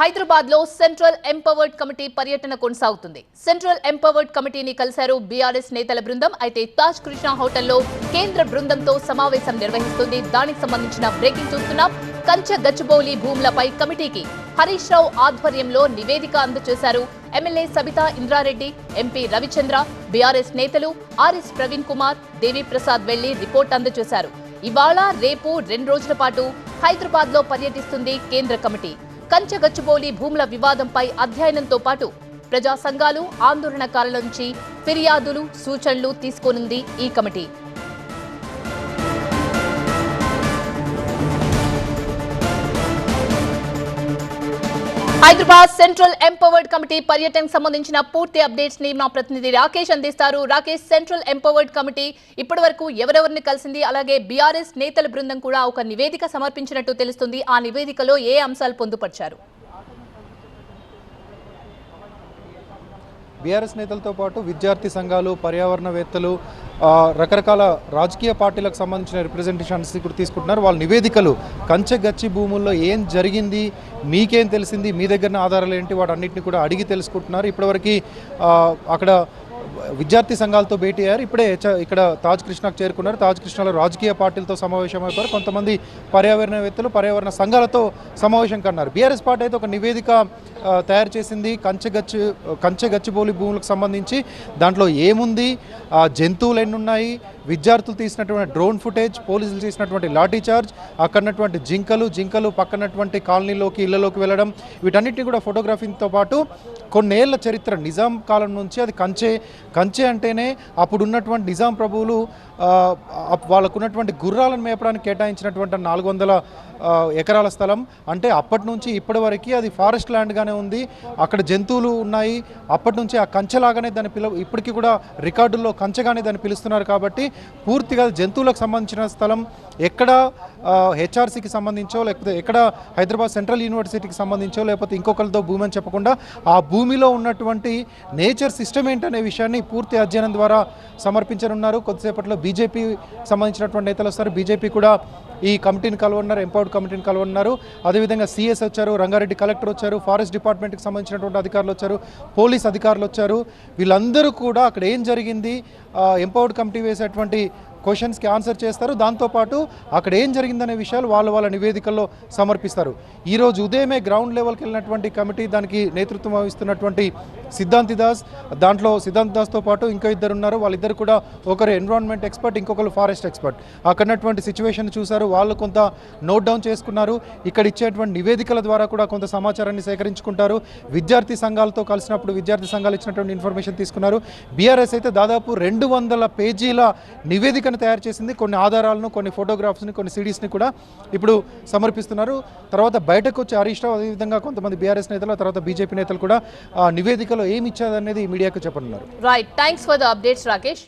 హైదరాబాద్ లో central empowered committee పర్యటన కొనసాగుతుంది. సెంట్రల్ ఎంపవర్డ్ కమిటీని కలిశారు బీఆర్ఎస్ నేతల బృందం. అయితే తాజ్ కృష్ణ హోటల్లో కేంద్ర బృందంతో సమావేశం నిర్వహిస్తుంది. దానికి సంబంధించిన బ్రేకింగ్ చూస్తున్నాం. కంచె గచ్చిబౌలి భూములపై కమిటీకి హరీష్ రావు ఆధ్వర్యంలో నివేదిక అందజేశారు. MLA Sabitha Indra Reddy, MP Ravichandra, BRS నేతలు ఆర్ఎస్ ప్రవీణ్ కుమార్, దేవి ప్రసాద్ వెళ్లి రిపోర్ట్ అందజేశారు. ఇవాళ రేపు 2 రోజుల పాటు హైదరాబాద్ లో పర్యటిస్తుంది కేంద్ర కమిటీ. కంచె గచ్చిబౌలి భూముల వివాదంపై అధ్యయనంతో పాటు ప్రజా సంఘాలు, ఆందోళనకారుల నుంచి ఫిర్యాదులు, సూచనలు తీసుకోనుంది ఈ committee. Hyderabad central empowered committee పర్యటనకు సంబంధించిన పూర్తి అప్డేట్స్ ని మా ప్రతినిధి రాకేష్ అందిస్తారు. రాకేష్, సెంట్రల్ ఎంపవర్డ్ కమిటీ ఇప్పటి వరకు ఎవరెవరిని కలిసింది, అలాగే బీఆర్ఎస్ నేతల బృందం కూడా ఒక నివేదిక సమర్పించినట్టు తెలుస్తుంది. ఆ నివేదికలో ఏ అంశాలు పొందుపరిచారు? బీఆర్ఎస్ నేతలతో పాటు విద్యార్థి సంఘాలు, పర్యావరణవేత్తలు, రకరకాల రాజకీయ పార్టీలకు సంబంధించిన రిప్రజెంటేషన్స్ కూడా తీసుకుంటున్నారు. వాళ్ళ నివేదికలు కంచె గచ్చి భూముల్లో ఏం జరిగింది, మీకేం తెలిసింది, మీ దగ్గర ఆధారాలు ఏంటి, వాటన్నిటిని కూడా అడిగి తెలుసుకుంటున్నారు. ఇప్పటివరకు అక్కడ విద్యార్థి సంఘాలతో భేటీ అయ్యారు. ఇప్పుడే ఇక్కడ తాజ్ కృష్ణకు చేరుకున్నారు. తాజ్ కృష్ణలో రాజకీయ పార్టీలతో సమావేశమైపోయారు. కొంతమంది పర్యావరణవేత్తలు, పర్యావరణ సంఘాలతో సమావేశం కన్నారు. బీఆర్ఎస్ పార్టీ అయితే ఒక నివేదిక తయారు చేసింది కంచె గచ్చిబౌలి భూములకు సంబంధించి. దాంట్లో ఏముంది, జంతువులు ఎన్ని ఉన్నాయి, విద్యార్థులు తీసినటువంటి డ్రోన్ ఫుటేజ్, పోలీసులు చేసినటువంటి లాఠీ చార్జ్, అక్కడటువంటి జింకలు పక్కనటువంటి కాలనీలోకి, ఇళ్లలోకి వెళ్ళడం, వీటన్నిటిని కూడా ఫోటోగ్రఫీతో పాటు కొన్నేళ్ల చరిత్ర, నిజాం కాలం నుంచి అది కంచె అంటేనే అప్పుడున్నటువంటి నిజాం ప్రభువులు వాళ్ళకున్నటువంటి గుర్రాలను మేపడానికి కేటాయించినటువంటి 400 ఎకరాల స్థలం. అంటే అప్పటి నుంచి ఇప్పటి వరకు అది ఫారెస్ట్ ల్యాండ్గానే ఉంది. అక్కడ జంతువులు ఉన్నాయి. అప్పటి నుంచి ఆ కంచెలాగానే దాన్ని ఇప్పటికీ కూడా రికార్డుల్లో కంచెగానే దాన్ని పిలుస్తున్నారు. కాబట్టి పూర్తిగా జంతువులకు సంబంధించిన స్థలం. ఎక్కడ హెచ్ఆర్సీకి సంబంధించో, లేకపోతే ఎక్కడ హైదరాబాద్ సెంట్రల్ యూనివర్సిటీకి సంబంధించో, లేకపోతే ఇంకొకరితో భూమి అని చెప్పకుండా ఆ భూమిలో ఉన్నటువంటి నేచర్ సిస్టమ్ ఏంటనే విషయాన్ని పూర్తి అధ్యయనం ద్వారా సమర్పించనున్నారు. కొద్దిసేపట్లో బీజేపీ సంబంధించినటువంటి నేతలు వస్తారు. బీజేపీ కూడా ఈ కమిటీని కలవన్నారు, ఎంపవర్డ్ కమిటీని కలవన్నారు. అదేవిధంగా సిఎస్ వచ్చారు, రంగారెడ్డి కలెక్టర్ వచ్చారు, ఫారెస్ట్ డిపార్ట్మెంట్కి సంబంధించినటువంటి అధికారులు వచ్చారు, పోలీస్ అధికారులు వచ్చారు. వీళ్ళందరూ కూడా అక్కడ ఏం జరిగింది, ఎంపవర్డ్ కమిటీ వేసేటువంటి క్వశ్చన్స్కి ఆన్సర్ చేస్తారు. దాంతోపాటు అక్కడ ఏం జరిగిందనే విషయాలు వాళ్ళ నివేదికల్లో సమర్పిస్తారు. ఈరోజు ఉదయమే గ్రౌండ్ లెవెల్కి వెళ్ళినటువంటి కమిటీ, దానికి నేతృత్వం వహిస్తున్నటువంటి సిద్ధాంతి దాస్తో పాటు ఇంకా ఇద్దరు ఉన్నారు. వాళ్ళిద్దరు కూడా ఒకరు ఎన్విరాన్మెంట్ ఎక్స్పర్ట్, ఇంకొకరు ఫారెస్ట్ ఎక్స్పర్ట్. అక్కడటువంటి సిచ్యువేషన్ చూశారు, వాళ్ళు కొంత నోట్ డౌన్ చేసుకున్నారు. ఇక్కడ ఇచ్చేటువంటి నివేదికల ద్వారా కూడా కొంత సమాచారాన్ని సేకరించుకుంటారు. విద్యార్థి సంఘాలతో కలిసినప్పుడు విద్యార్థి సంఘాలు ఇచ్చినటువంటి ఇన్ఫర్మేషన్ తీసుకున్నారు. బీఆర్ఎస్ అయితే దాదాపు 200 పేజీల నివేదికను తయారు చేసింది. కొన్ని ఆధారాలను, కొన్ని ఫోటోగ్రాఫ్స్ని, కొన్ని సిడీస్ని కూడా ఇప్పుడు సమర్పిస్తున్నారు. తర్వాత బయటకు వచ్చి హరీష్ రావు, అదేవిధంగా కొంతమంది బీఆర్ఎస్ నేతలు, తర్వాత బీజేపీ నేతలు కూడా నివేదికలో ఏమి ఇచ్చారనేది మీడియాకు చెప్పనున్నారు. Right, thanks for the updates Rakesh.